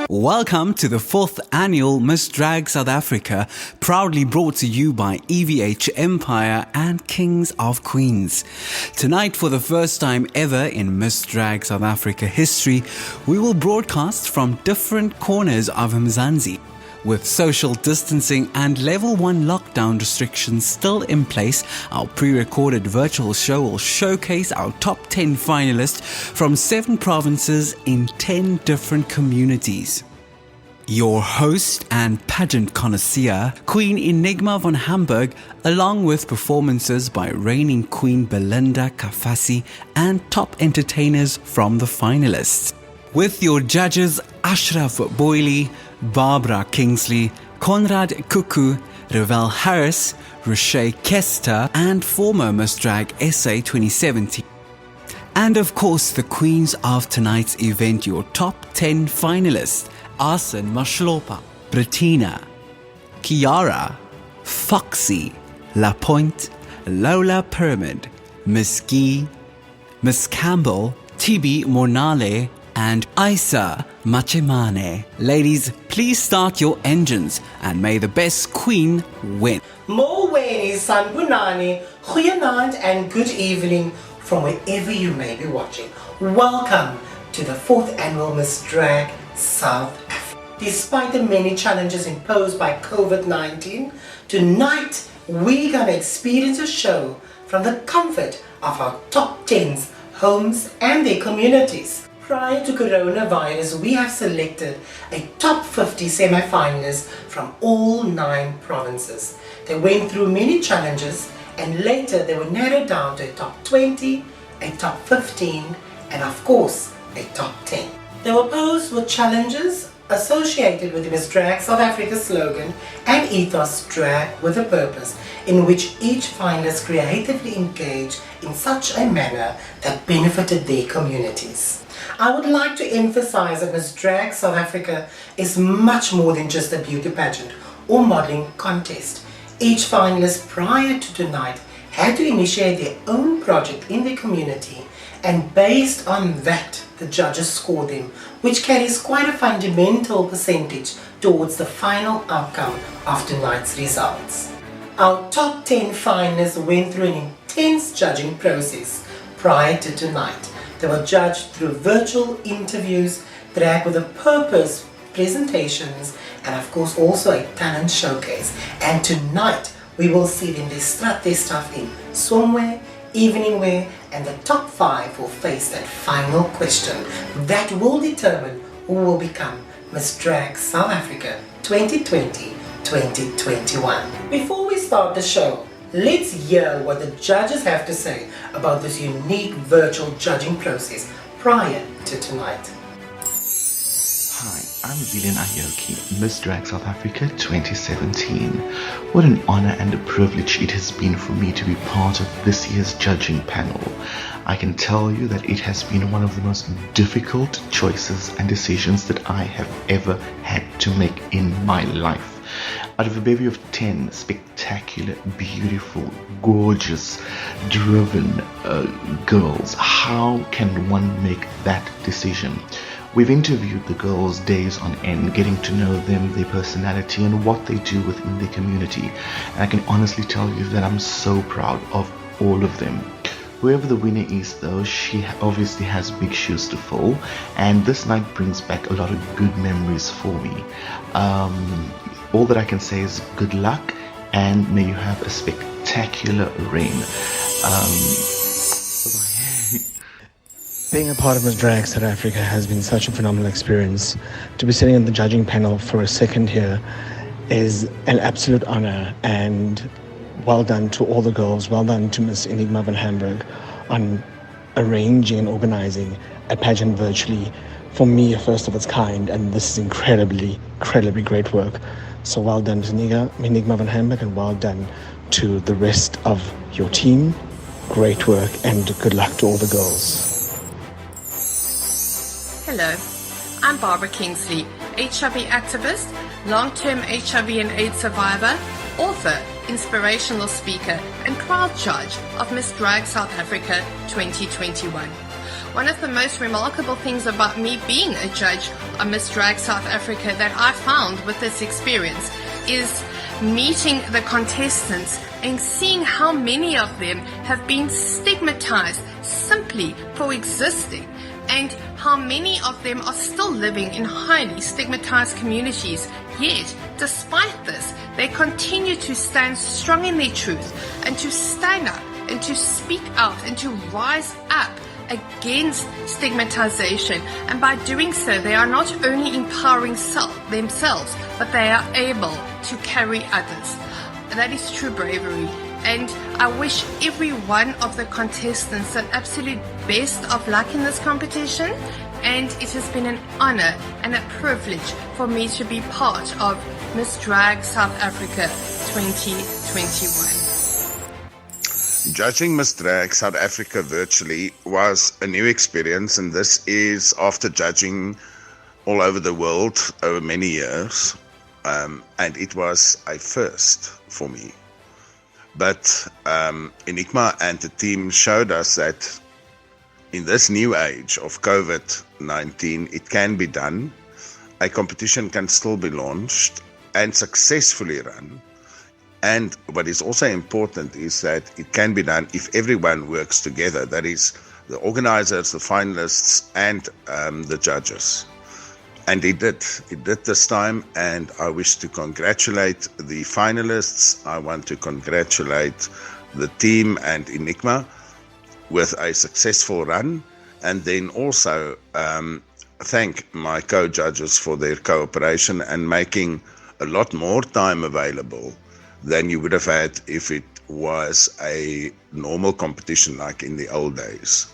Welcome to the 4th annual Miss Drag South Africa, proudly brought to you by EVH Empire and Kings of Queens. Tonight, for the first time ever in Miss Drag South Africa history, we will broadcast from different corners of Mzansi. With social distancing and level 1 lockdown restrictions still in place, our pre-recorded virtual show will showcase our top 10 finalists from 7 provinces in 10 different communities. Your host and pageant connoisseur, Queen Enigma van Hamburg, along with performances by reigning Queen Belinda Kafasi and top entertainers from the finalists. With your judges Ashraf Boyle, Barbara Kingsley, Conrad Kuku, Ravel Harris, Roche Kester, and former Miss Drag SA 2017. And of course, the queens of tonight's event, your top 10 finalists: Arsen Mashlopa, Bettina, Kiara, Foxy, La Pointe, Lola Pyramid, Miss Guy, Miss Campbell, Tibi Mornale, and Isa Machimane. Ladies, please start your engines and may the best queen win. Moweni Sanbunani, goeienaand and good evening from wherever you may be watching. Welcome to the 4th annual Miss Drag South Africa. Despite the many challenges imposed by COVID-19, tonight we're gonna experience a show from the comfort of our top 10's homes and their communities. Prior to coronavirus, we have selected a top 50 semi-finalists from all 9 provinces. They went through many challenges and later they were narrowed down to a top 20, a top 15 and of course a top 10. They were posed with challenges associated with the Miss Drag South Africa slogan and ethos, Drag with a Purpose, in which each finalist creatively engaged in such a manner that benefited their communities. I would like to emphasize that Miss Drag South Africa is much more than just a beauty pageant or modeling contest. Each finalist prior to tonight had to initiate their own project in their community, and based on that the judges score them, which carries quite a fundamental percentage towards the final outcome of tonight's results. Our top 10 finalists went through an intense judging process prior to tonight. They were judged through virtual interviews, Drag with a Purpose presentations, and of course also a talent showcase. And tonight we will see them strut their stuff in swimwear, evening wear, and the top 5 will face that final question that will determine who will become Miss Drag South Africa 2020-2021. Before we start the show, let's hear what the judges have to say about this unique virtual judging process prior to tonight. Hi, I'm Zillian Ayoki, Miss Drag South Africa 2017. What an honor and a privilege it has been for me to be part of this year's judging panel. I can tell you that it has been one of the most difficult choices and decisions that I have ever had to make in my life. Out of a bevy of 10 spectacular, beautiful, gorgeous, driven girls, how can one make that decision? We've interviewed the girls days on end, getting to know them, their personality and what they do within their community. And I can honestly tell you that I'm so proud of all of them. Whoever the winner is though, she obviously has big shoes to fill, and this night brings back a lot of good memories for me. All that I can say is good luck, and may you have a spectacular reign. Being a part of Miss Drag South Africa has been such a phenomenal experience. To be sitting in the judging panel for a second here is an absolute honor, and well done to all the girls, well done to Miss Enigma van Hamburg on arranging and organizing a pageant virtually. For me, a first of its kind, and this is incredibly great work. So well done to Enigma van Hamburg, and well done to the rest of your team. Great work and good luck to all the girls. Hello, I'm Barbara Kingsley, HIV activist, long-term HIV and AIDS survivor, author, inspirational speaker and crowd judge of Miss Drag South Africa 2021. One of the most remarkable things about me being a judge on Miss Drag South Africa that I found with this experience is meeting the contestants and seeing how many of them have been stigmatized simply for existing, and how many of them are still living in highly stigmatized communities. Yet, despite this, they continue to stand strong in their truth and to stand up and to speak out and to rise up against stigmatization. And by doing so, they are not only empowering themselves, but they are able to carry others. That is true bravery. And I wish every one of the contestants the absolute best of luck in this competition. And it has been an honor and a privilege for me to be part of Miss Drag South Africa 2021. Judging Miss Drag South Africa virtually was a new experience, and this is after judging all over the world over many years, and it was a first for me. But Enigma and the team showed us that in this new age of COVID-19, it can be done. A competition can still be launched and successfully run. And what is also important is that it can be done if everyone works together. That is, the organizers, the finalists, and the judges. And it did this time, and I wish to congratulate the finalists. I want to congratulate the team and Enigma with a successful run, and then also thank my co-judges for their cooperation and making a lot more time available than you would have had if it was a normal competition like in the old days.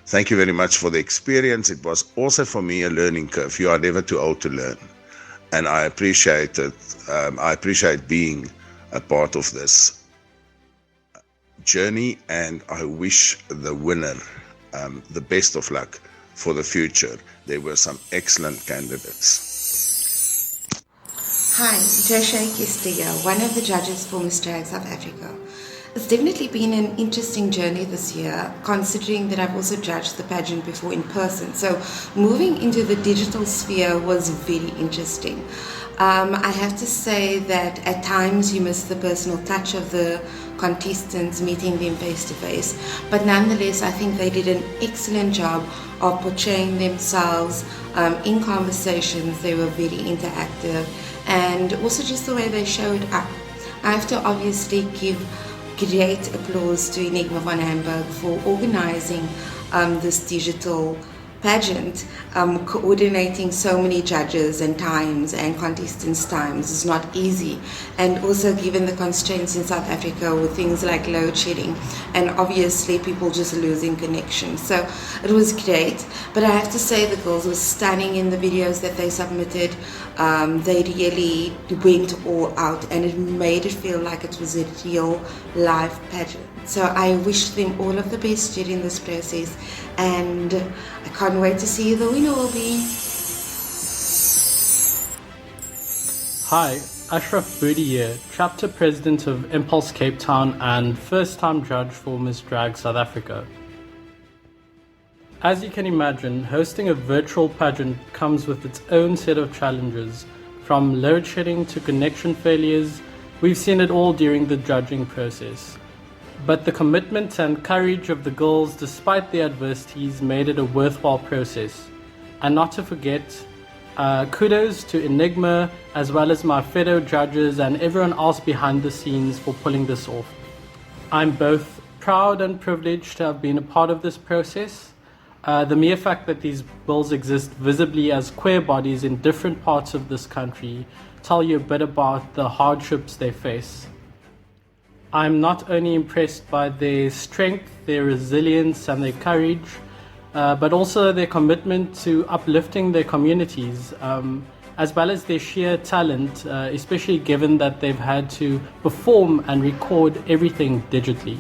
Thank you very much for the experience. It was also for me a learning curve. You are never too old to learn. And I appreciate it. I appreciate being a part of this journey, and I wish the winner the best of luck for the future. There were some excellent candidates. Hi, Joshua Castillo, one of the judges for Miss Drag South Africa. It's definitely been an interesting journey this year, considering that I've also judged the pageant before in person. So moving into the digital sphere was very interesting. I have to say that at times you miss the personal touch of the contestants, meeting them face to face, but nonetheless I think they did an excellent job of portraying themselves in conversations. They were very interactive, and also just the way they showed up. I have to obviously give great applause to Enigma van Hamburg for organizing this digital pageant. Coordinating so many judges and times and contestants' times is not easy, and also given the constraints in South Africa with things like load shedding and obviously people just losing connection. So it was great, but I have to say the girls were stunning in the videos that they submitted. They really went all out, and it made it feel like it was a real live pageant. So I wish them all of the best during this process, and I can't wait to see who the winner will be. Hi, Ashraf Budi here, Chapter President of Impulse Cape Town and first-time judge for Miss Drag South Africa. As you can imagine, hosting a virtual pageant comes with its own set of challenges. From load shedding to connection failures, we've seen it all during the judging process. But the commitment and courage of the girls, despite the adversities, made it a worthwhile process. And not to forget, kudos to Enigma, as well as my fellow judges and everyone else behind the scenes for pulling this off. I'm both proud and privileged to have been a part of this process. The mere fact that these girls exist visibly as queer bodies in different parts of this country tell you a bit about the hardships they face. I'm not only impressed by their strength, their resilience and their courage, but also their commitment to uplifting their communities, as well as their sheer talent, especially given that they've had to perform and record everything digitally.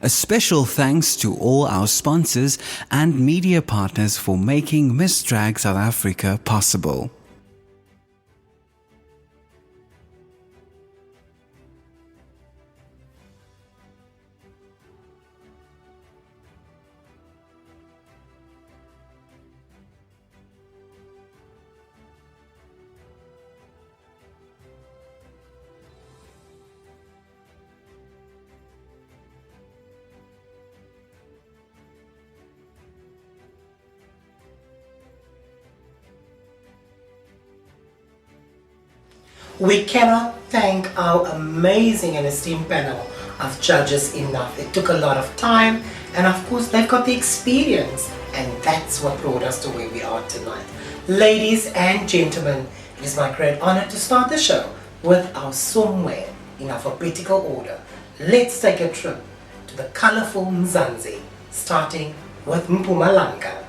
A special thanks to all our sponsors and media partners for making Miss Drag South Africa possible. We cannot thank our amazing and esteemed panel of judges enough. It took a lot of time, and of course they've got the experience, and that's what brought us to where we are tonight. Ladies and gentlemen, it is my great honor to start the show with our Somewhere in alphabetical order. Let's take a trip to the colorful Mzansi, starting with Mpumalanga.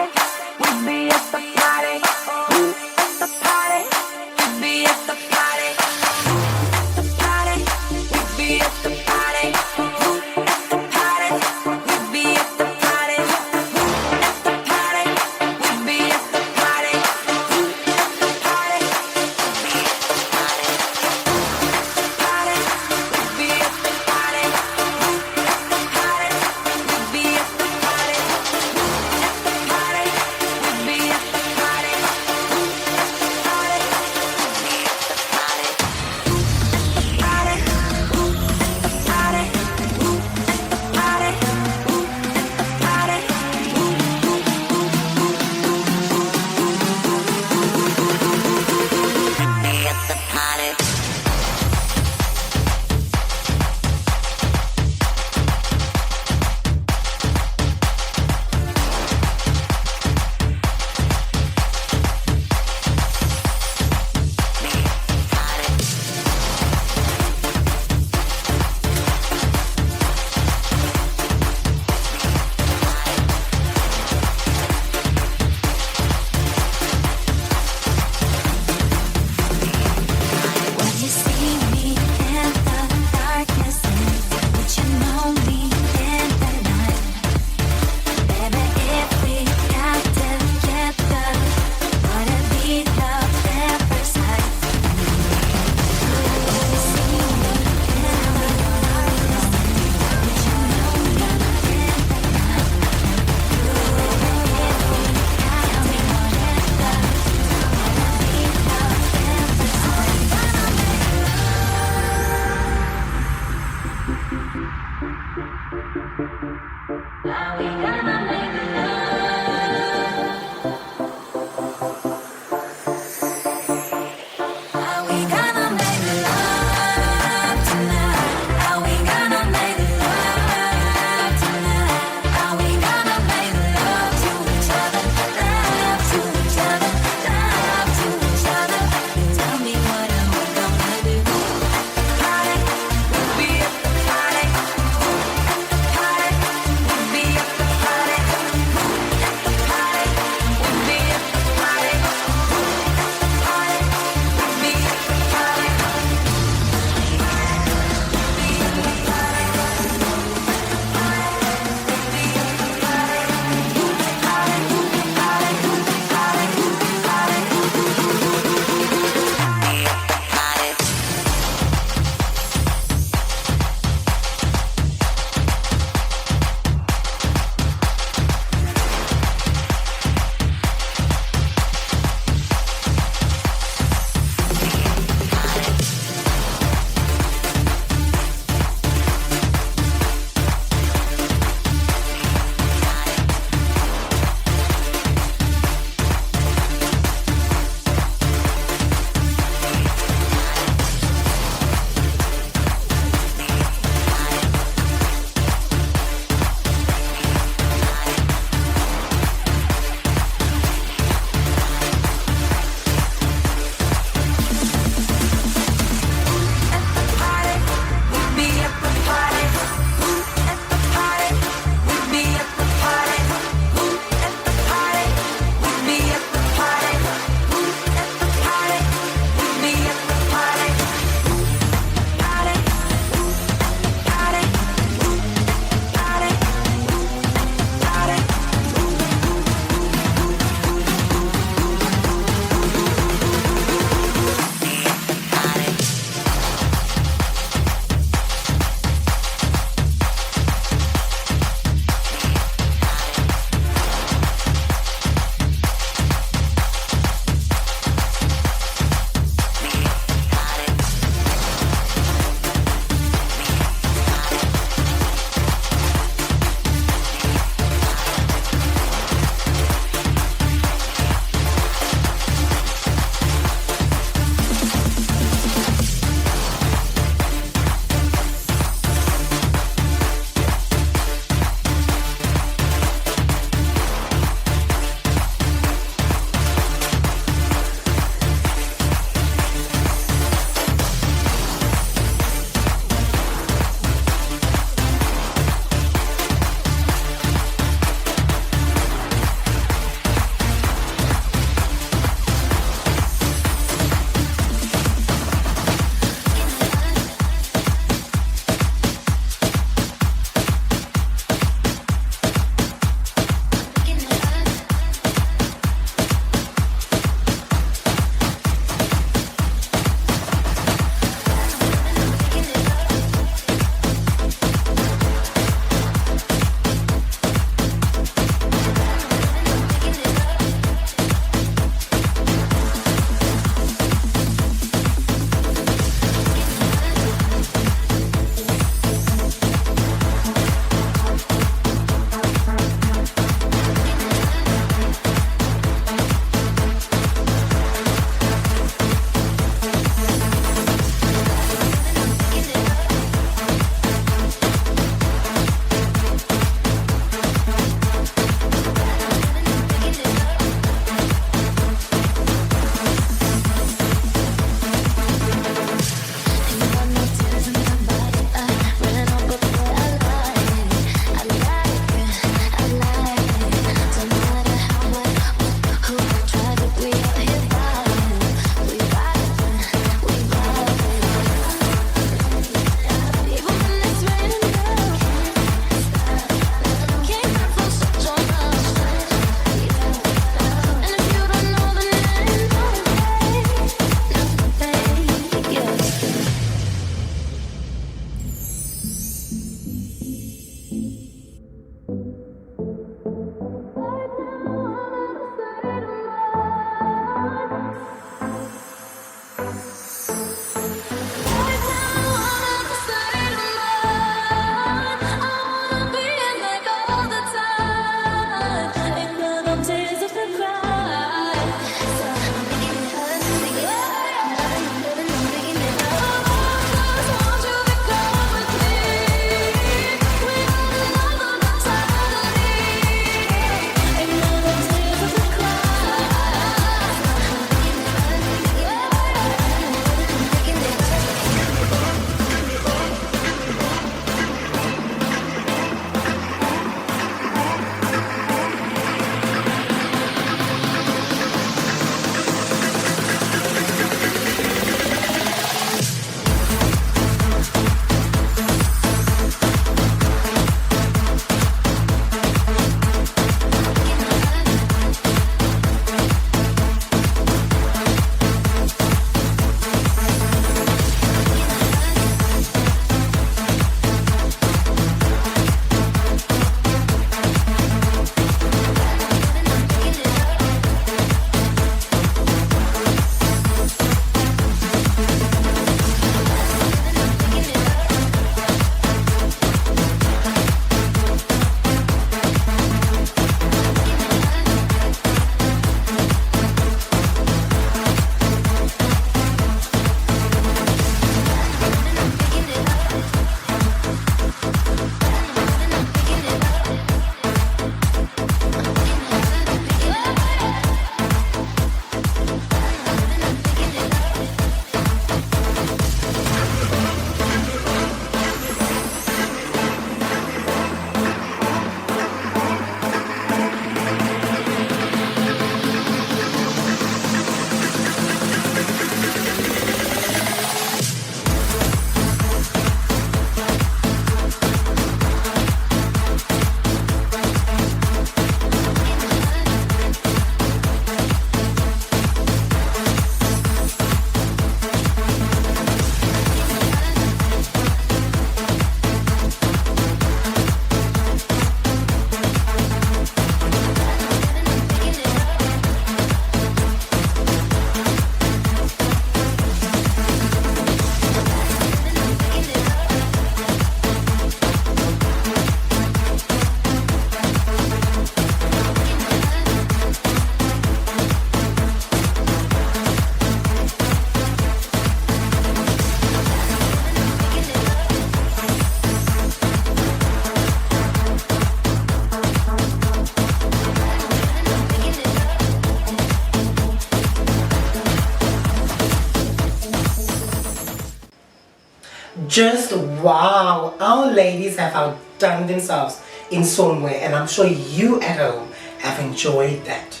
Just wow, our ladies have outdone themselves in some way, and I'm sure you at home have enjoyed that.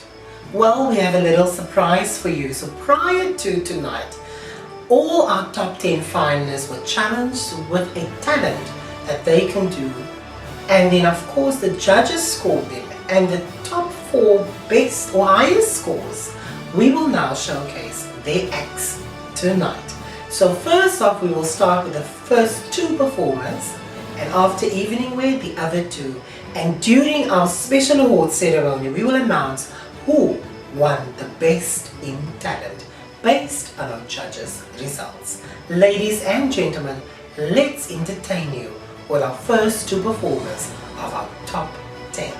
Well, we have a little surprise for you. So prior to tonight, all our top 10 finalists were challenged with a talent that they can do, and then of course the judges scored them, and the top 4 best or highest scores, we will now showcase their acts tonight. So first off, we will start with the first 2 performers, and after evening wear, the other 2. And during our special awards ceremony, we will announce who won the best in talent based on our judges' results. Ladies and gentlemen, let's entertain you with our first 2 performers of our top 10.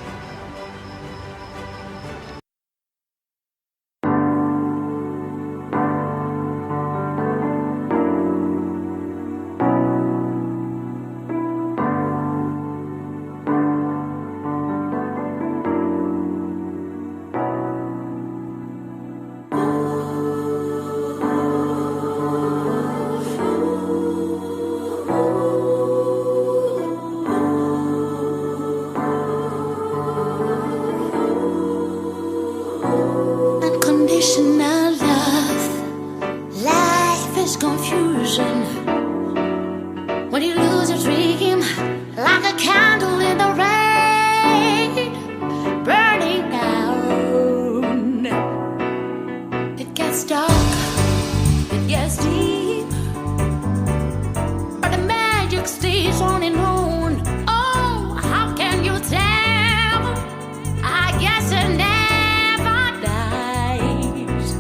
Unconditional love, life is confusion. When you lose your dream, like a candle in the rain, burning down. It gets dark, it gets deep, but the magic stays on and on. Oh, how can you tell? I guess it never dies.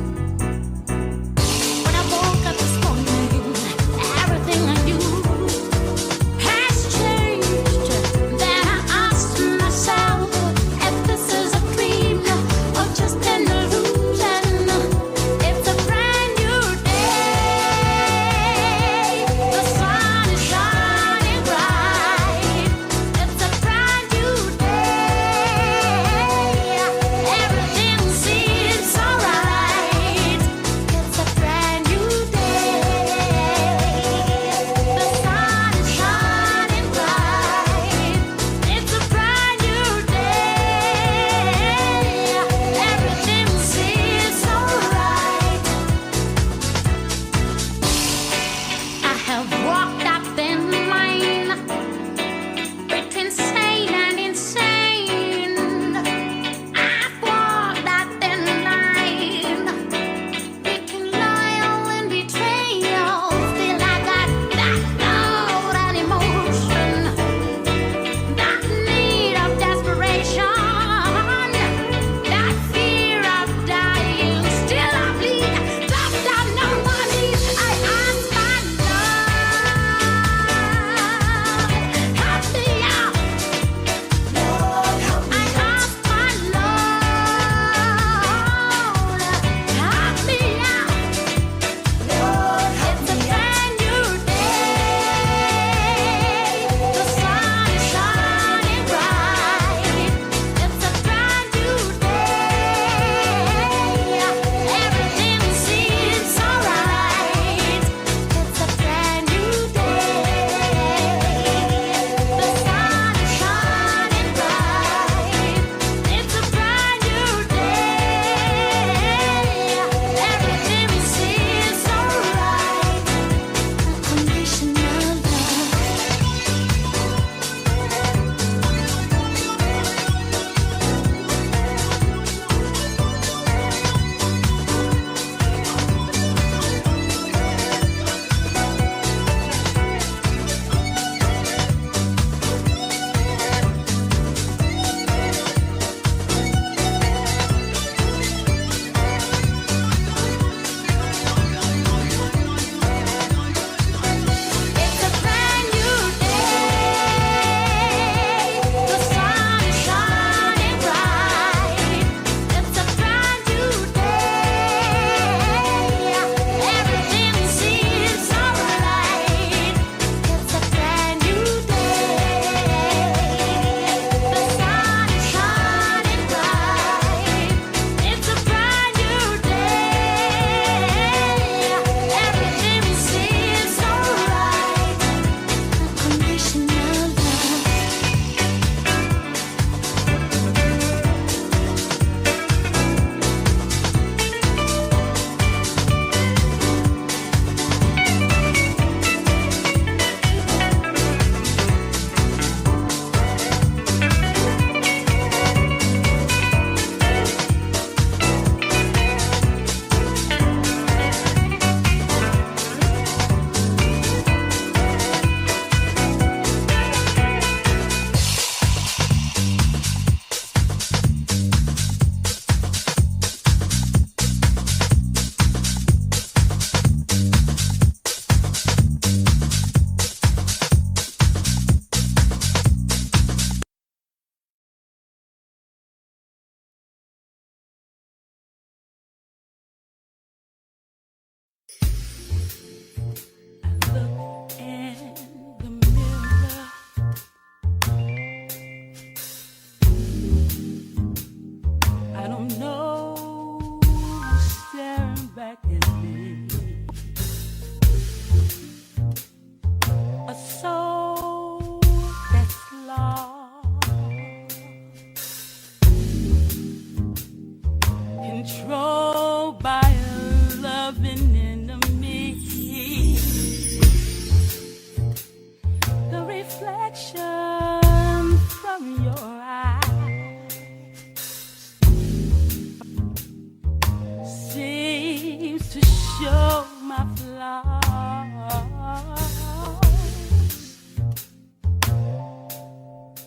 to show my flaws.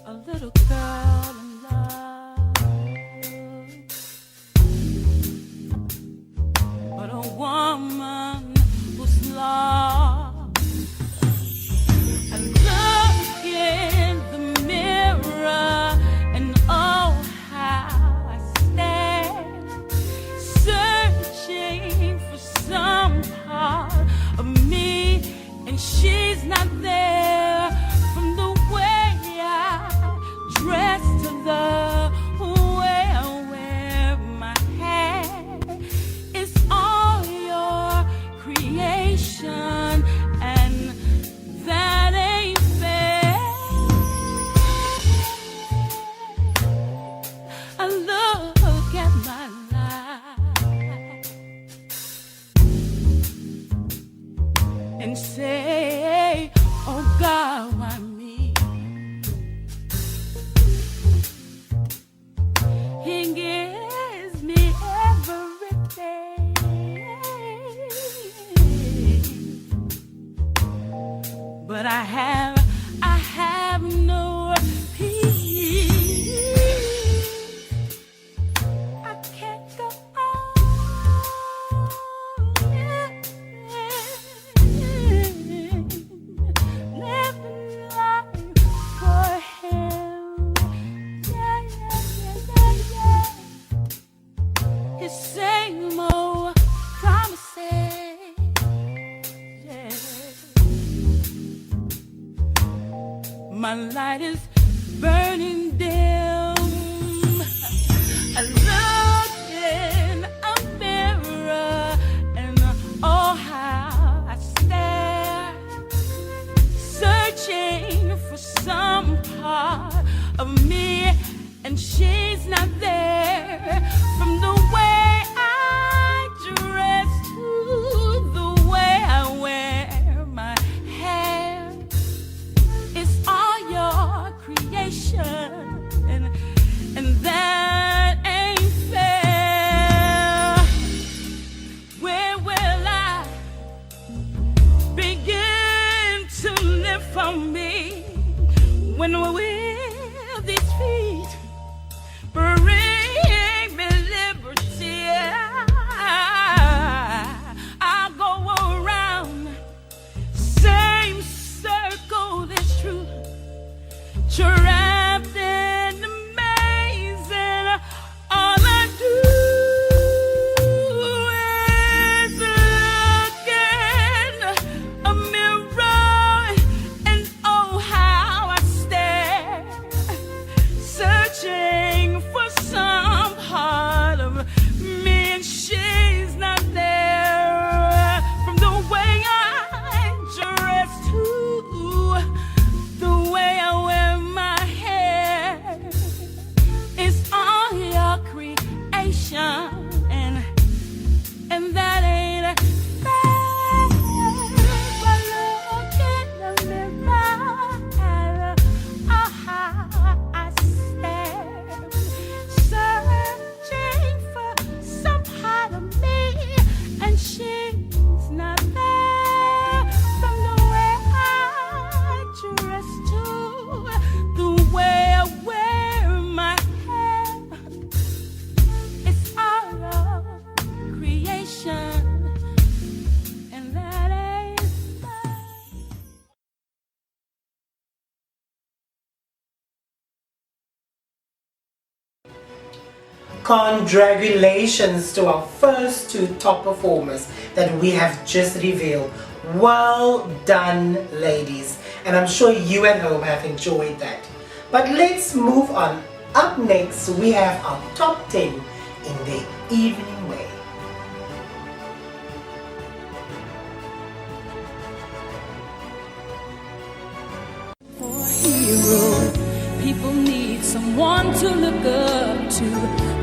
A little girl in love, but a woman who's lost. I look in the mirror and oh how I stand, searching for some part of me, and she's not there. From the way I dress to the way I wear my hair, it's all your creation, and that ain't fair. I look at my life and say, oh God, why me? He gives me everything, but I have no peace. I can't go on living life for him. Yeah, yeah, yeah, yeah, yeah. His same old promises. Yeah. My light is burning dim. I look in a mirror and oh how I stare, searching for some part of me, and she's not there. From the way I dress to the way I wear my hair, it's all your creation, and that ain't fair. Where will I begin to live for me when will these feet bring me liberty? I'll go around, same circle, that's true, trapped in the maze, and all I do is look in a mirror and oh how I stare, searching for some part of me, and she's not there. From the way I dress to the way I wear my hair, it's all your creation, and that ain't fair. But look in the mirror and oh how I stare, searching for some part of me, and she's not there. From the way I dress to the way I wear my hair, it's all your creation, and that ain't fair. Congratulations to our first two top performers that we have just revealed. Well done, ladies, and I'm sure you at home have enjoyed that. But let's move on. Up next, we have our top 10 in the evening way. For a hero, people need someone to look up to.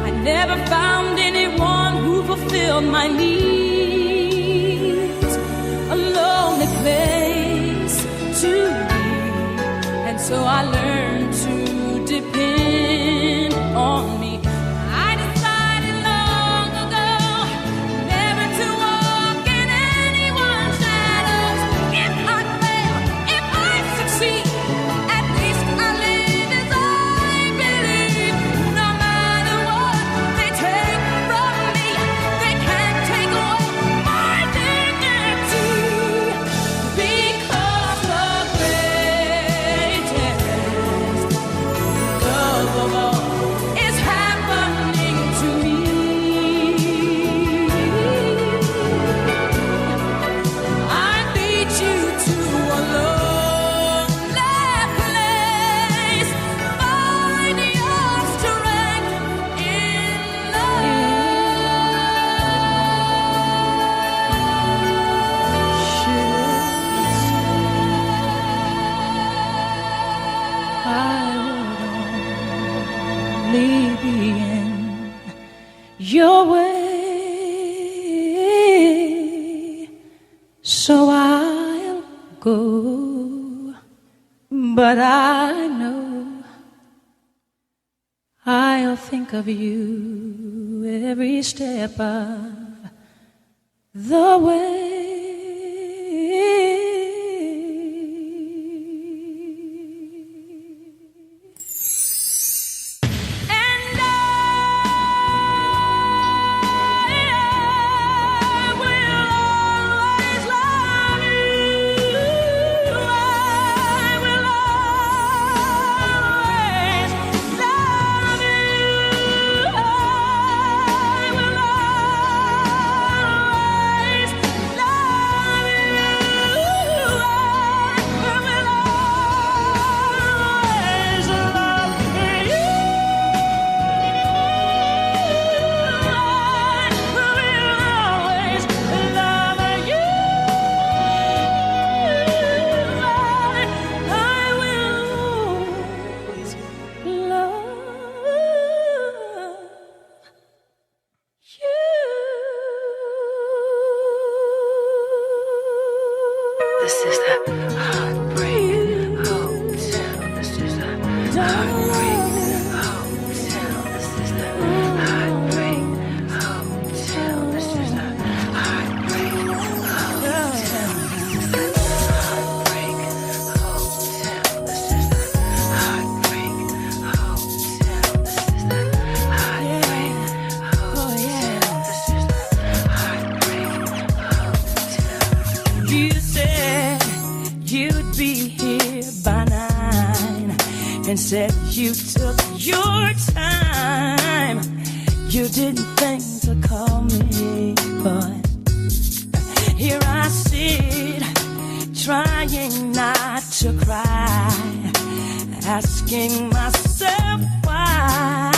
I never found anyone who fulfilled my needs. A lonely place to be, and so I learned to depend on me. I decided long ago never to walk away, so I'll go. But I know I'll think of you every step of the way. This is the Heartbreak Hotel. This is the Heartbreak Hotel. This is the Heartbreak Hotel. This is the Heartbreak Hotel. This is the Heartbreak Hotel. This is the Heartbreak Hotel. This is the Heartbreak Hotel. This is the Heartbreak Hotel. You said you'd be here by 9 and said you took your time. You didn't think to call me, but here I sit trying not to cry, asking myself why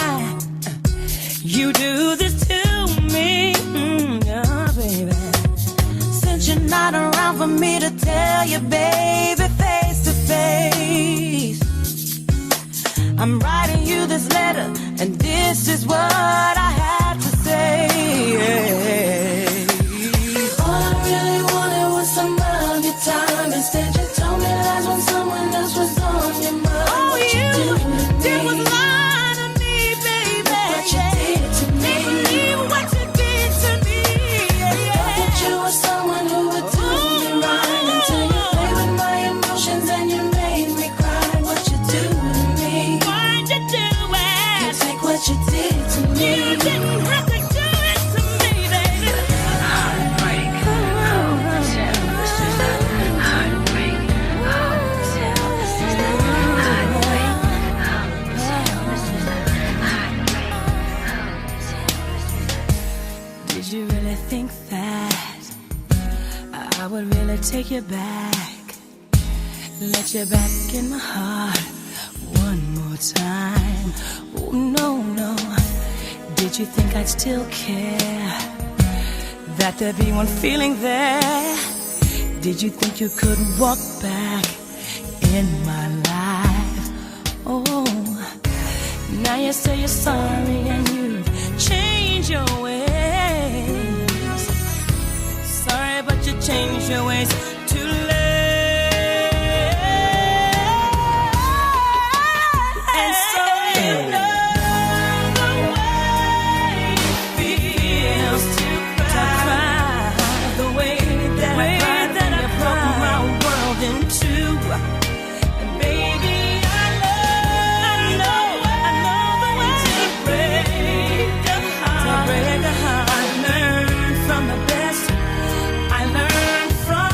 you do this to me, oh baby. Since you're not around for me to tell you, baby, face to face, I'm writing you this letter, and this is what I had to say. All I really wanted was some of your time. Instead, you told me lies when someone else was on your mind. All you did was lie to me, baby. What you did to me. Believe what you did to me. Thought that you were someone who would do me right until you played with my emotions and you made me cry. What you do to me? Why'd you do it? You take what you did to me. You didn't have to do it to me, baby. Heartbreak Hotel. This is the Heartbreak Hotel. This is the Heartbreak Hotel. This is the Heartbreak Hotel. Did you really think that I would really take you back, let you back in my heart one more time? Oh no, no. Did you think I'd still care, that there'd be one feeling there? Did you think you could walk back in my life? Oh, now you say you're sorry and you've changed your ways. Sorry, but you changed your ways too late. And so you know the way it feels to cry, the way that I broke my world in two. And baby, I know the way to break the heart. I learned from the best. I learned from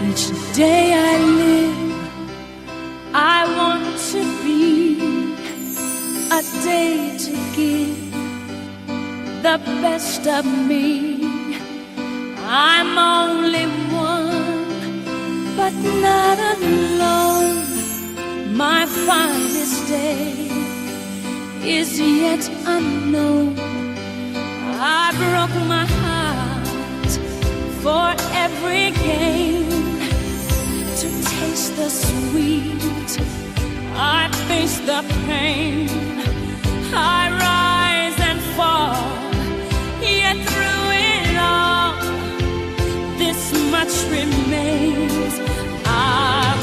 Each day I live, I want to be a day to give the best of me. I'm only one, but not alone. My finest day is yet unknown. I broke my heart for every gain. To taste the sweet, I face the pain. I rise and fall, yet through it all, this much remains. I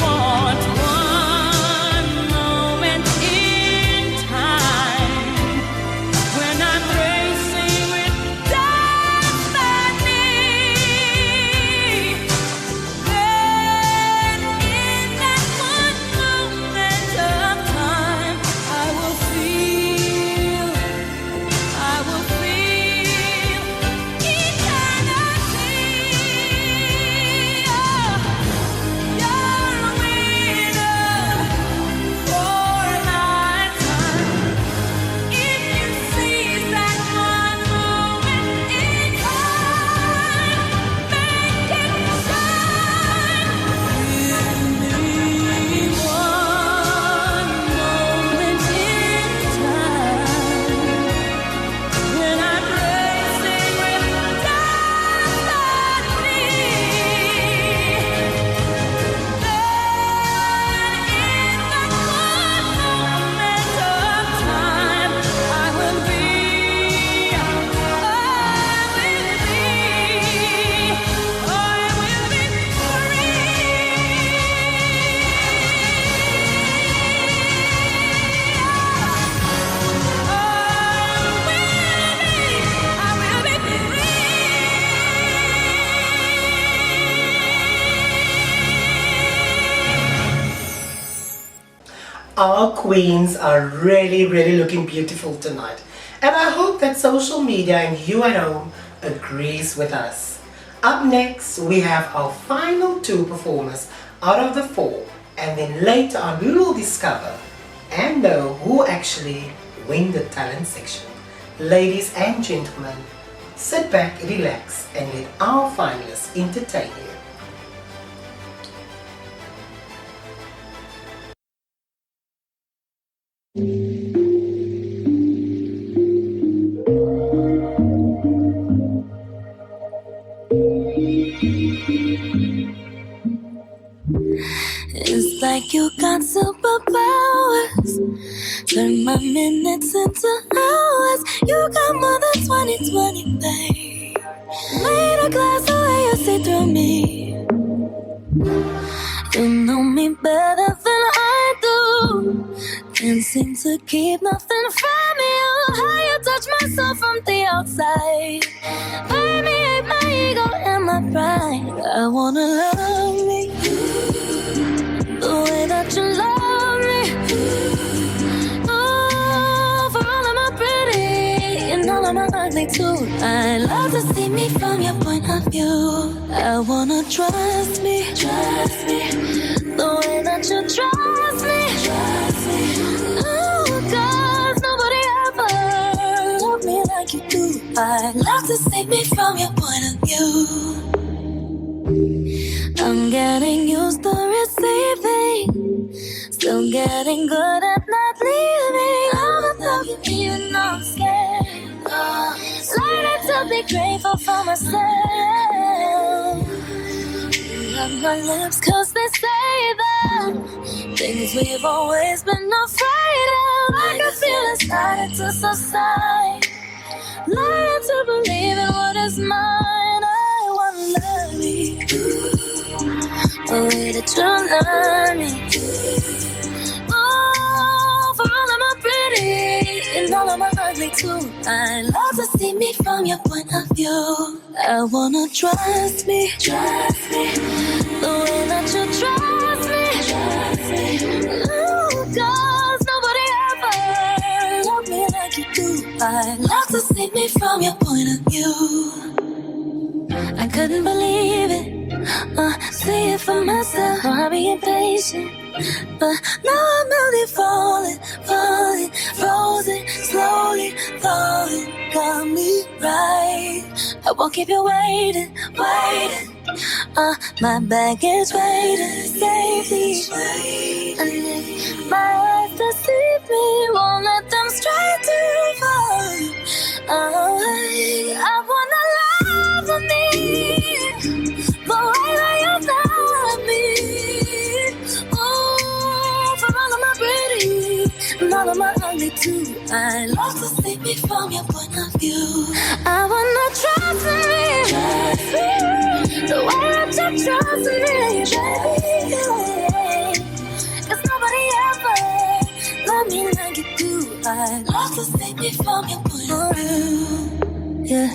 want one moment in time when I'm racing with destiny. Then in that one moment of time, I will feel eternity. You're a winner for a lifetime. If you seize that one moment in time, make it shine. Give me one moment in time when I'm racing with destiny. Our queens are really, really looking beautiful tonight. And I hope that social media and you at home agrees with us. Up next, we have our final 2 performers out of the 4. And then later on, we will discover and know who actually win the talent section. Ladies and gentlemen, sit back, relax, and let our finalists entertain you. It's like you got superpowers. Turn my minutes into hours. You got more than 20/20, babe. Made a glass the way you see through me. You know me better than I do. Can't seem to keep nothing from you. How you touch my soul from the outside. Permeate my ego and my pride. I wanna love me the way that you love me. Oh, for all of my pretty and all of my ugly too. I love to see me from your point of view. I wanna trust me, the way that you trust me. Oh, 'cause nobody ever loved me like you do. I love to see me from your point of view. I'm getting used to receiving, still getting good at not leaving. I'm in love with you and I'm scared. Learning to be grateful for myself. You love my lips 'cause they say that things we've always been afraid of. I can feel it starting to subside. Learning to believe in what is mine. I wanna love you the way that you love me. Oh, for all of my pretty and all of my ugly too. I love to see me from your point of view. I wanna trust me, the way that you trust me. Oh, 'cause nobody ever loved me like you do. I love to see me from your point of view. I couldn't believe it See it for myself, I'll be impatient. But now I'm really falling, frozen, slowly falling. Got me right. I won't keep you waiting. My bag is waiting safely. My eyes deceive me, won't let them stray too far. I wanna love on me, the way that you love me. Oh, for all of my pretty, and all of my ugly too. I love to see me from your point of view. I wanna trust in me, the way that you trust me, baby. Cause nobody ever let me like you do. I love to see me from your point of view. Yeah.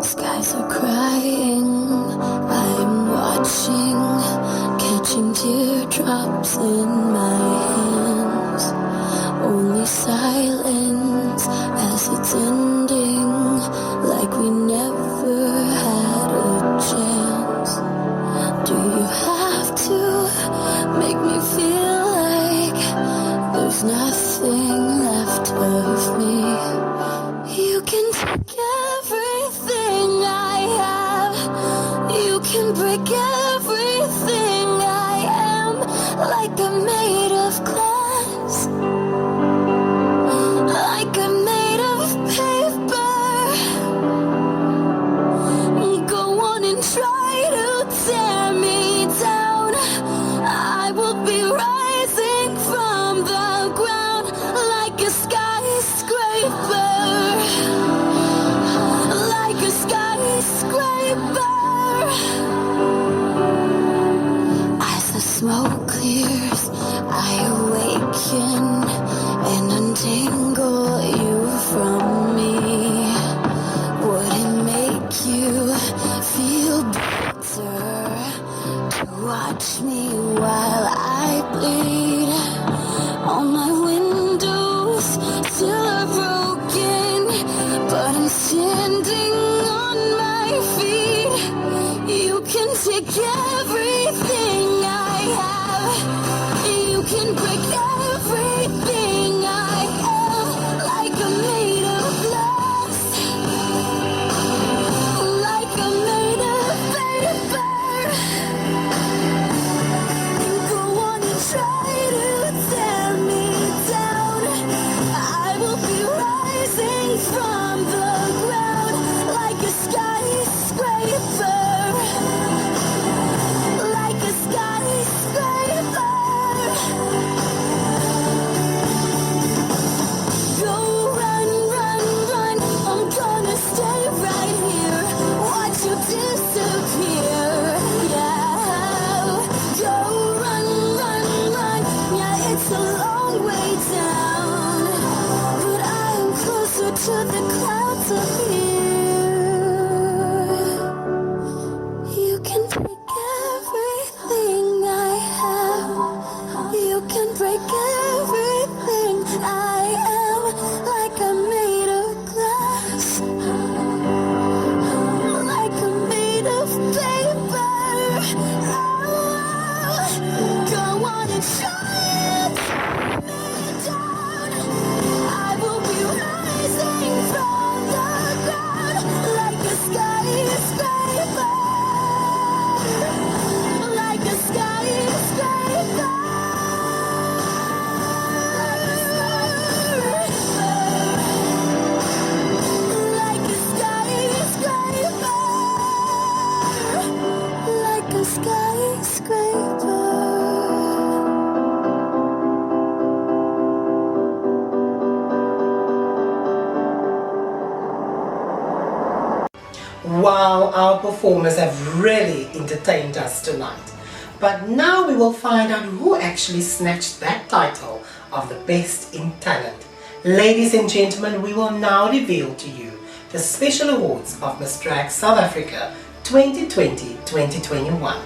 Skies are crying, I'm watching, catching teardrops in my hands. Only silence as it's ending, like we never had a chance. Do you have to make me feel like there's nothing left of me? You can take everything I have, you can break everything I am, like I'm made of glass, like I'm made of paper. Go on and try to tear me down, I will be rising from the ground like a skyscraper. Like a skyscraper. As the smoke clears, I awaken and untangle you from me. Would it make you feel better to watch me while I bleed? All my windows still are broken, but I'm standing on my feet. You can take everything I have, you can break everything I am, like I'm made of glass, like I'm made of paper. Go on and try to tear me down, I will be rising from the ground like a skyscraper, like a skyscraper. Go run, run, run, I'm gonna stay right here, watch you disappear. Yeah, go run, run, run, yeah, it's a long way down, but I am closer to the clouds up here. You can take everything I have, you can break everything I am, like I'm made of glass, like I'm made of paper. Oh, go on and try it me down, I will be rising from the ground like a skyscraper, like a skyscraper. Like a skyscraper, like a skyscraper. Wow, our performers have really entertained us tonight. But now we will find out who actually snatched that title of the best in talent. Ladies and gentlemen, we will now reveal to you the special awards of Miss Drag South Africa 2020-2021.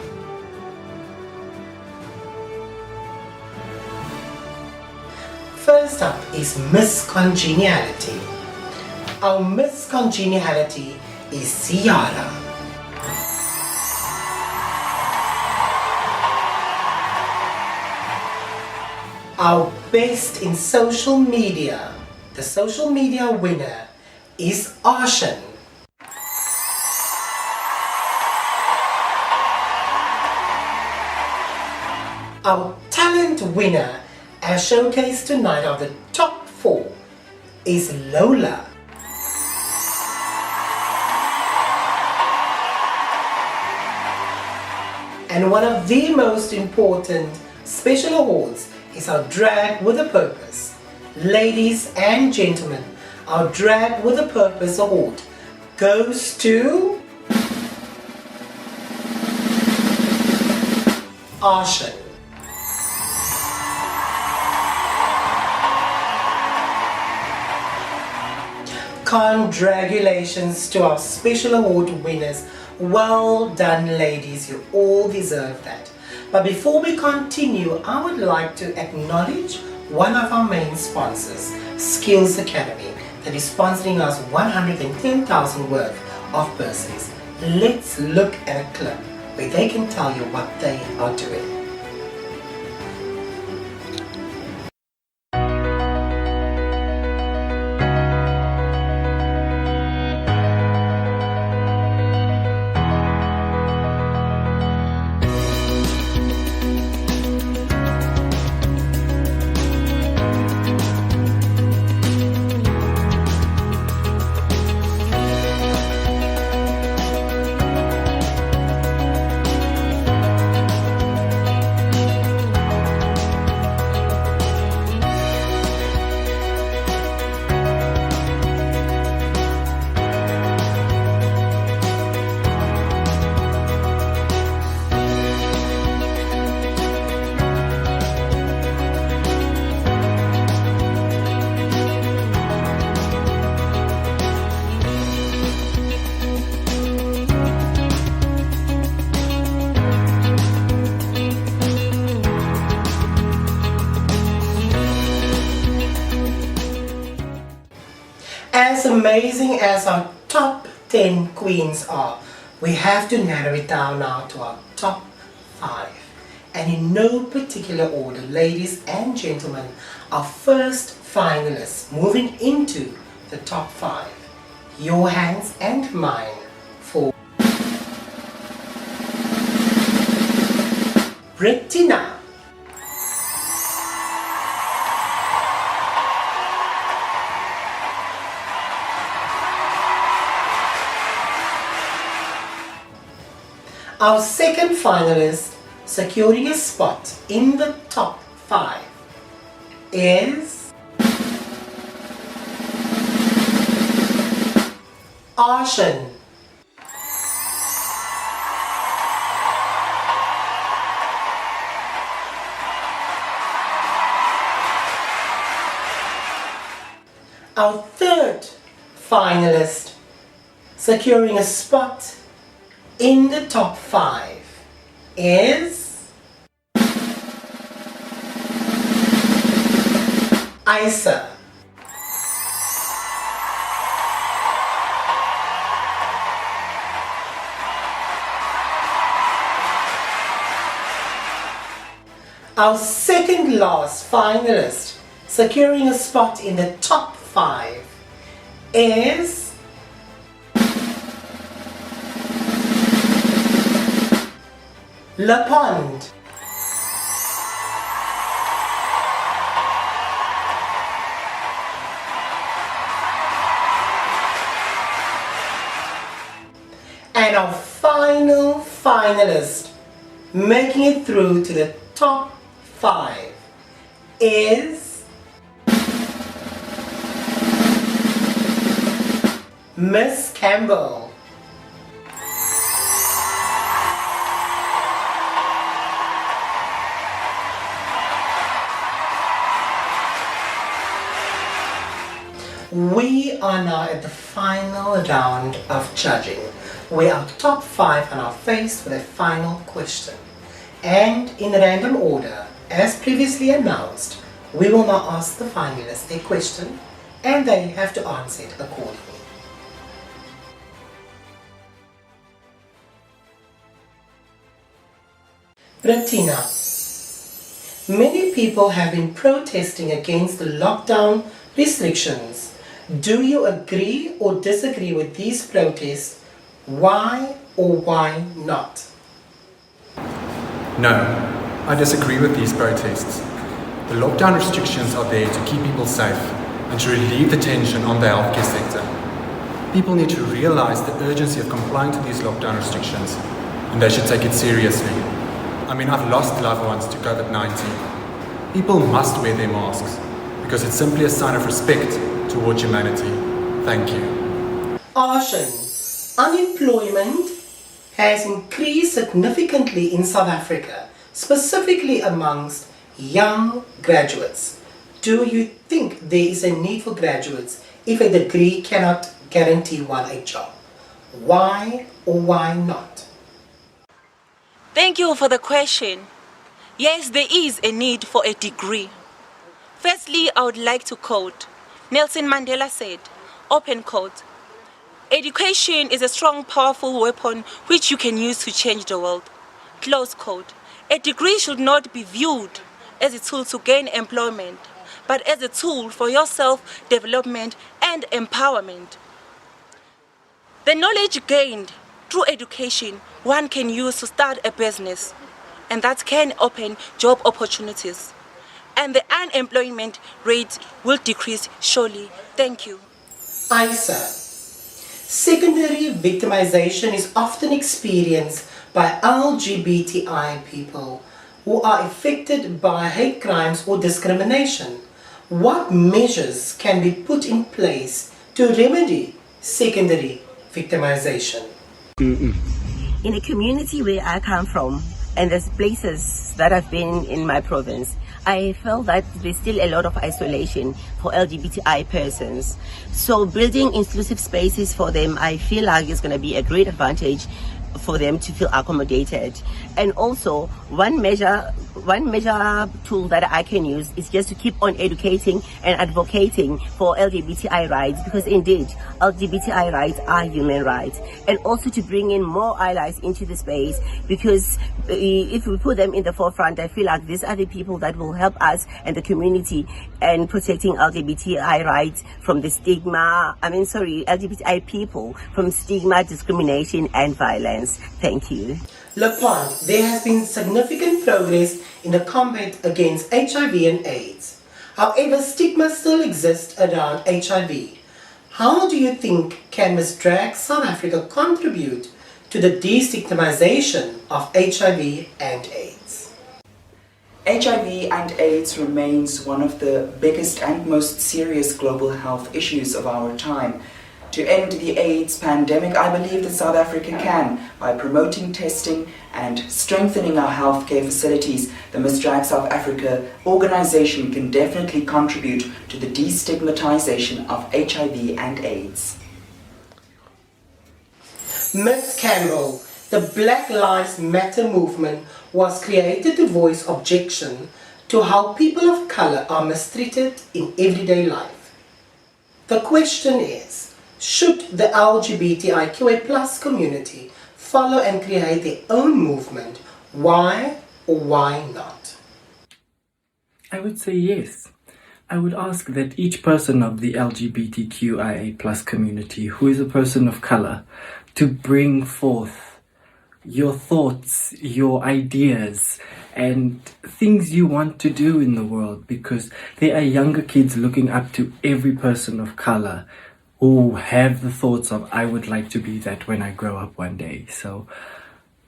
First up is Miss Congeniality. Our Miss Congeniality is Ciara. Our best in social media, the social media winner is Arshan. Our talent winner, as showcased tonight of the top 4, is Lola. And one of the most important special awards is our Drag with a Purpose. Ladies and gentlemen, our Drag with a Purpose award goes to Arshan. Congratulations to our special award winners. Well done, ladies, you all deserve that. But before we continue, I would like to acknowledge one of our main sponsors, Skills Academy, that is sponsoring us 110,000 worth of bursaries. Let's look at a clip where they can tell you what they are doing. As amazing as our top 10 queens are, we have to narrow it down now to our top 5. And in no particular order, ladies and gentlemen, our first finalists moving into the top 5. Your hands and mine for Brittina. Our second finalist securing a spot in the top 5 is Arshan. Our third finalist securing a spot in the top 5 is Isa. Our second last finalist securing a spot in the top 5 is Le Pond. And our final finalist making it through to the top 5 is Miss Campbell. We are now at the final round of judging, where our top 5 are now faced with a final question. And in random order, as previously announced, we will now ask the finalists a question and they have to answer it accordingly. Ratina, many people have been protesting against the lockdown restrictions. Do you agree or disagree with these protests? Why or why not? No, I disagree with these protests. The lockdown restrictions are there to keep people safe and to relieve the tension on the healthcare sector. People need to realize the urgency of complying to these lockdown restrictions, and they should take it seriously. I mean, I've lost loved ones to COVID-19. People must wear their masks because it's simply a sign of respect towards humanity. Thank you. Arshan, unemployment has increased significantly in South Africa, specifically amongst young graduates. Do you think there is a need for graduates if a degree cannot guarantee one a job? Why or why not? Thank you for the question. Yes, there is a need for a degree. Firstly, I would like to quote Nelson Mandela said, open quote, "Education is a strong, powerful weapon which you can use to change the world." Close quote. A degree should not be viewed as a tool to gain employment, but as a tool for your self-development and empowerment. The knowledge gained through education one can use to start a business, and that can open job opportunities. And the unemployment rate will decrease surely. Thank you. Isa, secondary victimization is often experienced by LGBTI people who are affected by hate crimes or discrimination. What measures can be put in place to remedy secondary victimization? In the community where I come from, and there's places that I've been in my province, I feel that there's still a lot of isolation for LGBTI persons. So building inclusive spaces for them, I feel like is going to be a great advantage for them to feel accommodated. And also one measure tool that I can use is just to keep on educating and advocating for LGBTI rights, because indeed LGBTI rights are human rights, and also to bring in more allies into the space, because if we put them in the forefront, I feel like these are the people that will help us and the community and protecting LGBTI rights from the stigma, LGBTI people from stigma, discrimination and violence. Thank you. LePont, there has been significant progress in the combat against HIV and AIDS. However, stigma still exists around HIV. How do you think can Ms. Drag South Africa contribute to the destigmatization of HIV and AIDS? HIV and AIDS remains one of the biggest and most serious global health issues of our time. To end the AIDS pandemic, I believe that South Africa can, by promoting testing and strengthening our healthcare facilities. The Ms. Drag South Africa organization can definitely contribute to the destigmatization of HIV and AIDS. Ms. Campbell, the Black Lives Matter movement was created to voice objection to how people of color are mistreated in everyday life. The question is, should the LGBTIQA+ community follow and create their own movement? Why or why not? I would say yes. I would ask that each person of the LGBTQIA+ community who is a person of color to bring forth your thoughts, your ideas, and things you want to do in the world, because there are younger kids looking up to every person of color who have the thoughts of, I would like to be that when I grow up one day. So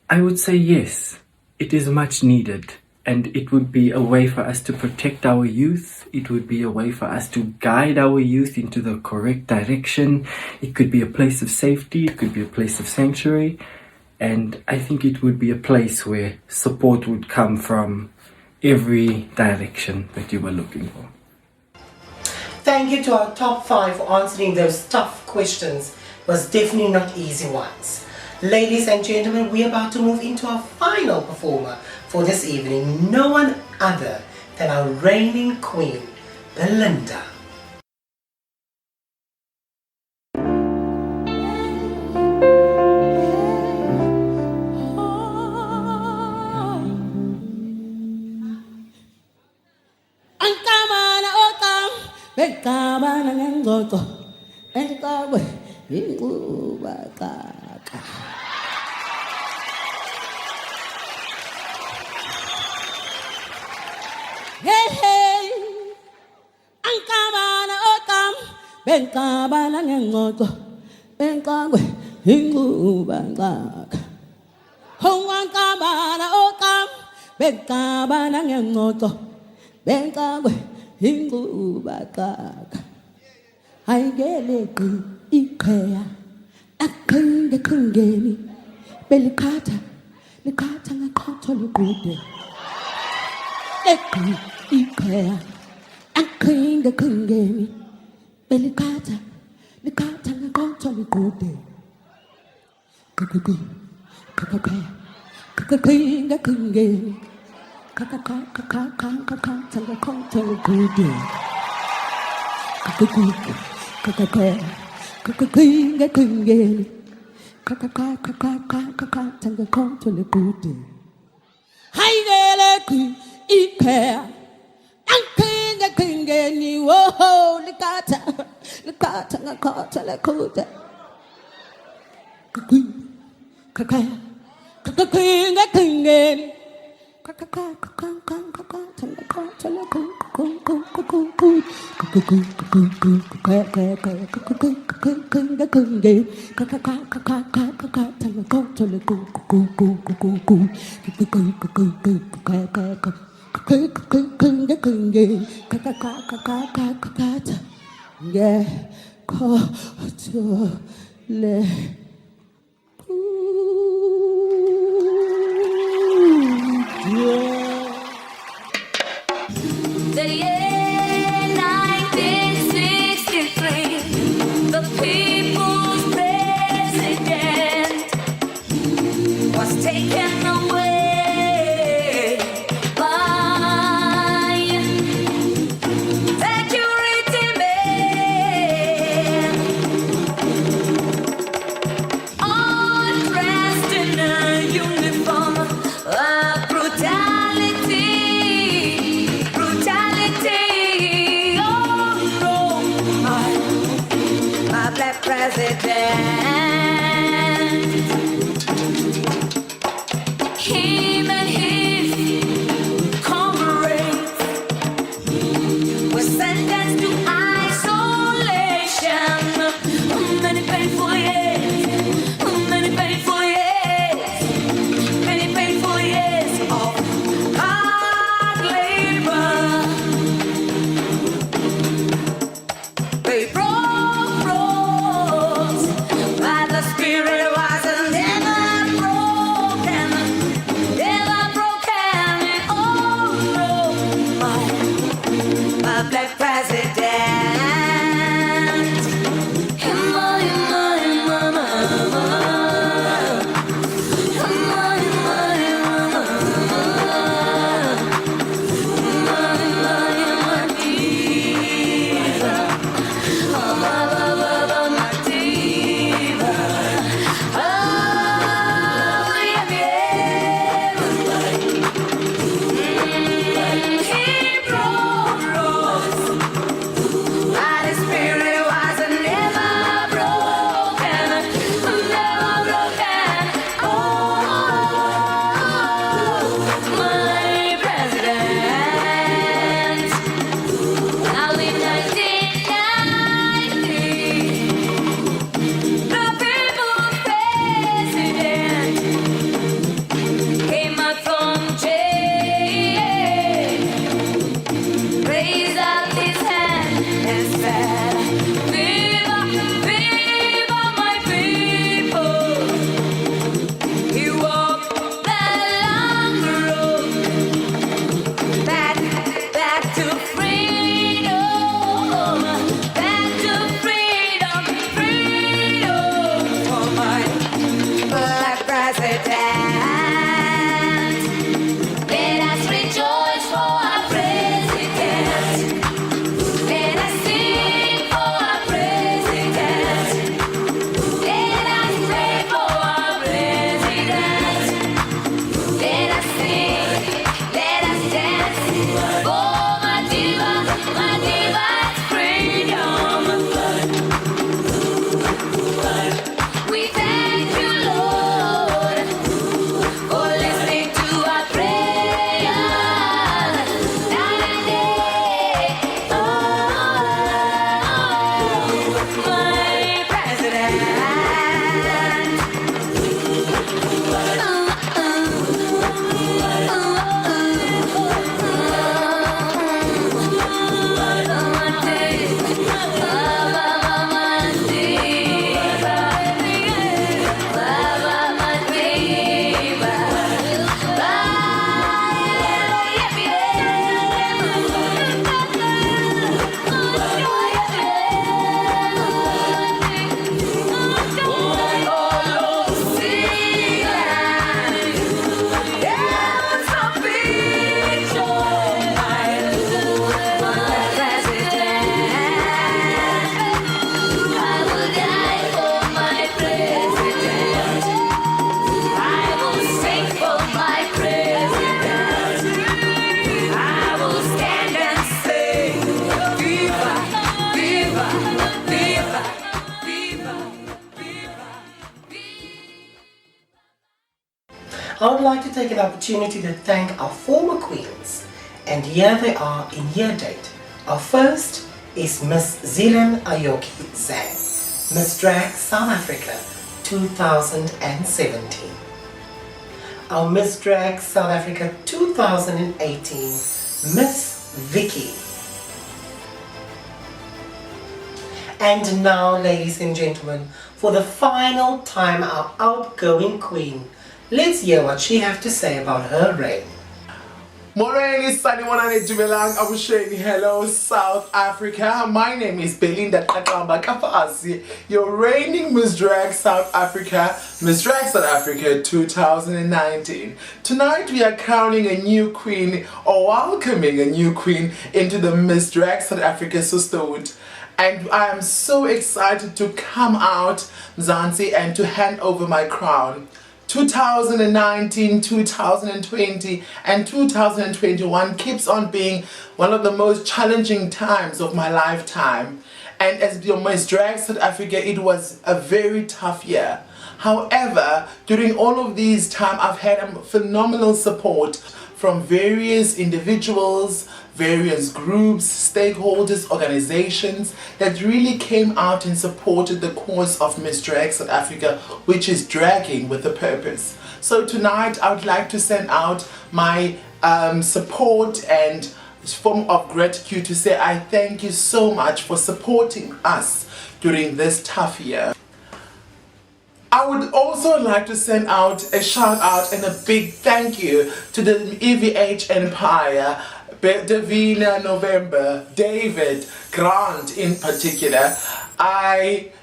I would say yes, it is much needed, and it would be a way for us to protect our youth. It would be a way for us to guide our youth into the correct direction. It could be a place of safety, it could be a place of sanctuary, and I think it would be a place where support would come from every direction that you were looking for. thank you to our top 5 for answering those tough questions. It was definitely not easy ones. Ladies and gentlemen, we're about to move into our final performer for this evening. No one other than our reigning queen, Belinda. Bekabana ngengoto enkawe inguba kaka hey hey ankabana okam bekabana ngengoto enkawe inguba kaka Ankabana okam bekabana ngengoto enkawe inguba kaka ayigeleqi iqheya akhenge khengeni belikhatha ngaqhatho likude eqi iqheya akhenge khengeni belikhatha ngaqhatho likude khenge khengeni The year 1963, the people's president was taken away by security men, all dressed in a uniform of brutality. Black president, him and his comrades were sentenced to isolation. Many painful years, many painful years, many painful years of hard labor. They Black president, I would like to take an opportunity to thank our former queens, and here they are in year date. Our first is Miss Zealand Ayoki Zhang, Miss Drag South Africa 2017. Our Miss Drag South Africa 2018, Miss Vicky. And now, ladies and gentlemen, for the final time, our outgoing queen. Let's hear what she has to say about her reign. Morning, Saniwana Dumelang Abusheni. Hello, South Africa. My name is Belinda Kakamba Kafasi, your reigning Miss Drag South Africa, Miss Drag South Africa 2019. Tonight we are crowning a new queen, or welcoming a new queen into the Miss Drag South Africa sisterhood. And I am so excited to come out, Mzansi, and to hand over my crown. 2019, 2020 and 2021 keeps on being one of the most challenging times of my lifetime. And as your Miss Drag South Africa, it was a very tough year. However, during all of these time, I've had a phenomenal support from various individuals, various groups, stakeholders, organizations that really came out and supported the cause of Miss Drag South Africa, which is dragging with a purpose. So tonight I would like to send out my support and form of gratitude to say I thank you so much for supporting us during this tough year. I would also like to send out a shout out and a big thank you to the EVH Empire, Davina, November, David, Grant in particular.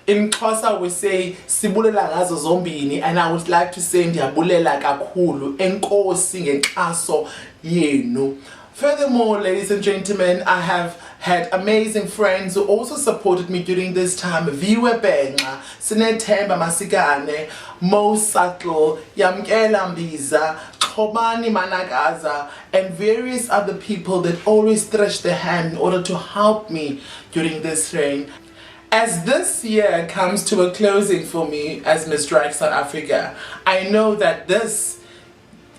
In Xhosa we say sibulela ngazo zombini, and I would like to say ndiyabulela kakhulu enkosi ngenkxaso yenu. Furthermore, ladies and gentlemen, I have had amazing friends who also supported me during this time. Viwe Benga, Sinethemba Masikane, Mo Subtle, Yamkela Mbiza, Chobani Managaza, and various other people that always stretched their hand in order to help me during this reign. As this year comes to a closing for me as Miss Drag South Africa, I know that this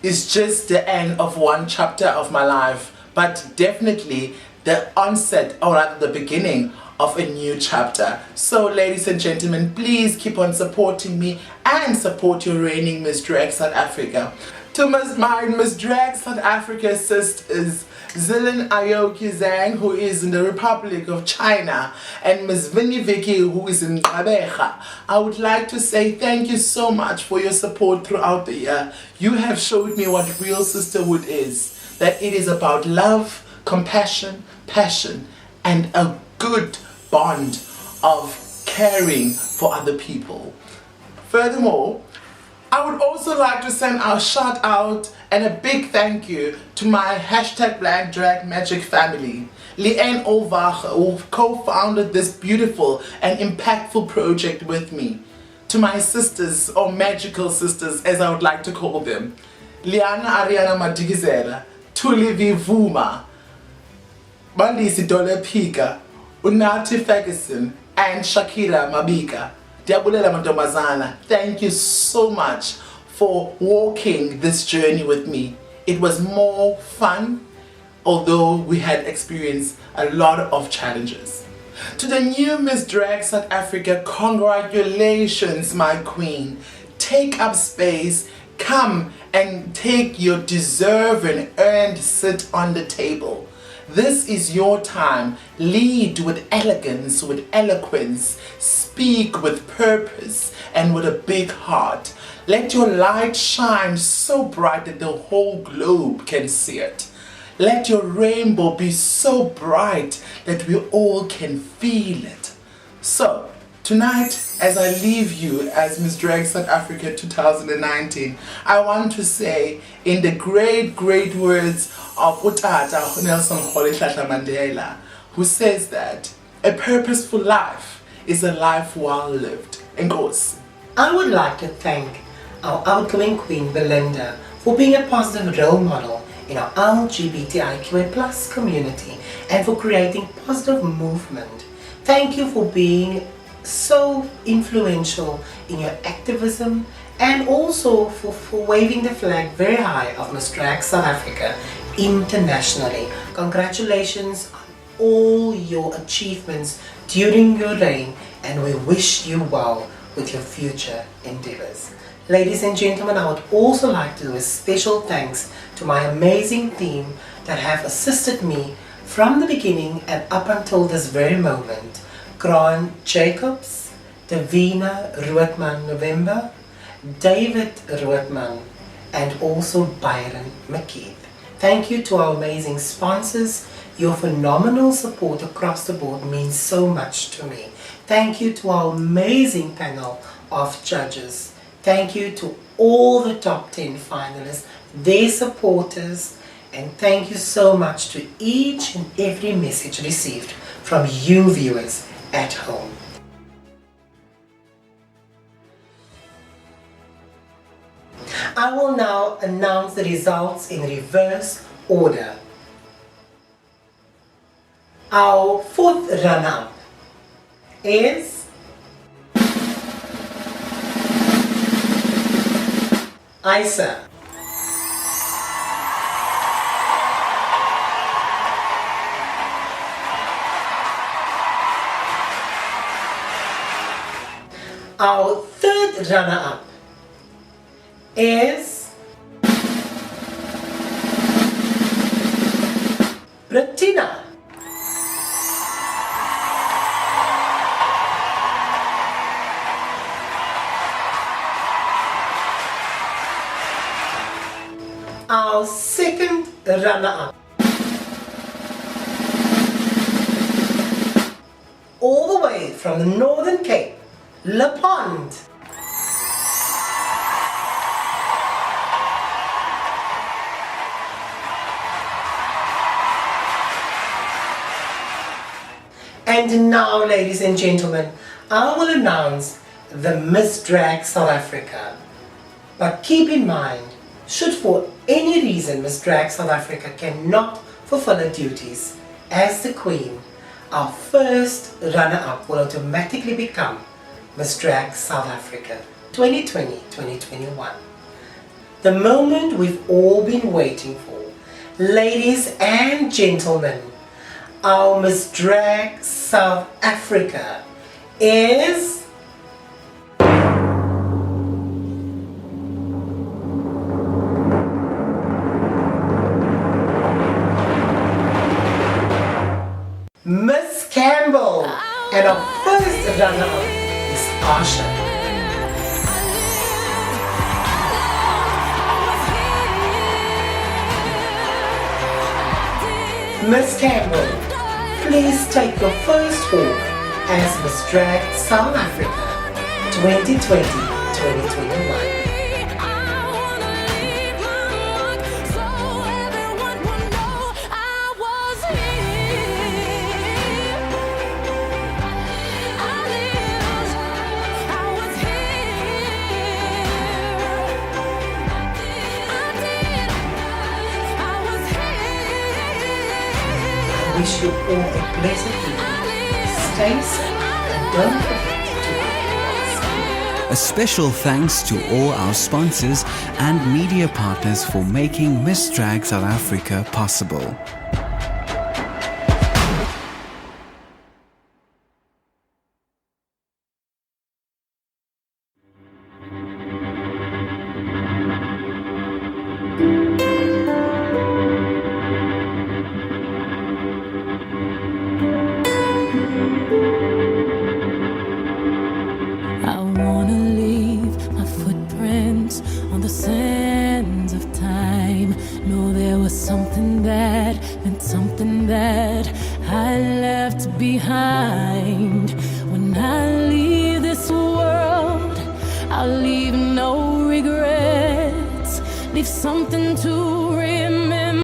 is just the end of one chapter of my life, but definitely the onset, or rather the beginning of a new chapter. So ladies and gentlemen, please keep on supporting me and support your reigning Miss Drag South Africa. To my Miss Drag South Africa sisters, Zilin Ayoki Zhang, who is in the Republic of China, and Miss Vinnie Vicky, who is in Gqeberha, I would like to say thank you so much for your support throughout the year. You have showed me what real sisterhood is, that it is about love, compassion, passion, and a good bond of caring for other people. Furthermore, I would also like to send a shout out and a big thank you to my #Black Drag Magic family. Leanne Olvacher, who co-founded this beautiful and impactful project with me. To my sisters, or magical sisters as I would like to call them. Liana Ariana Madigizela, Tulivi Vuma, Bandisi Dole Pika, Unati Ferguson, and Shakira Mabika. Diabulela Mandomazana, thank you so much for walking this journey with me. It was more fun, although we had experienced a lot of challenges. To the new Miss Drag South Africa, congratulations, my queen. Take up space, come and take your deserved and earned seat on the table. This is your time. Lead with elegance, with eloquence. Speak with purpose and with a big heart. Let your light shine so bright that the whole globe can see it. Let your rainbow be so bright that we all can feel it. So, tonight, as I leave you as Miss Drag South Africa 2019, I want to say, in the great, great words of Utata Nelson Rolihlahla Mandela, who says that a purposeful life is a life well lived. Enkosi. I would like to thank our outgoing queen Belinda for being a positive role model in our LGBTIQA+ community and for creating positive movement. Thank you for being so influential in your activism and also for waving the flag very high of Miss Drag South Africa internationally. Congratulations on all your achievements during your reign, and we wish you well with your future endeavors. Ladies and gentlemen, I would also like to do a special thanks to my amazing team that have assisted me from the beginning and up until this very moment. Grant Jacobs, Davina Roodman November, David Roodman, and also Byron McKeith. Thank you to our amazing sponsors. Your phenomenal support across the board means so much to me. Thank you to our amazing panel of judges. Thank you to all the top 10 finalists, their supporters, and thank you so much to each and every message received from you viewers at home. I will now announce the results in reverse order. Our fourth runner-up is Isa. Our third runner-up is Bettina. Our second runner-up, all the way from the Northern Cape, Le Pond. And now, ladies and gentlemen, I will announce the Miss Drag South Africa. But keep in mind, should for any reason Miss Drag South Africa cannot fulfill her duties as the Queen, our first runner-up will automatically become Miss Drag South Africa 2020-2021. The moment we've all been waiting for. Ladies and gentlemen, our Miss Drag South Africa is Miss Campbell, and our first runner-up is Asha. Miss Campbell, please take your first walk as Miss Drag South Africa 2020-2021. I wish you all a pleasant evening. Stay safe and don't forget to wear your mask. A special thanks to all our sponsors and media partners for making Miss Drag South Africa possible. I wanna leave my footprints on the sands of time. Know there was something that meant something that I left behind. When I leave this world, I'll leave no regrets. Leave something to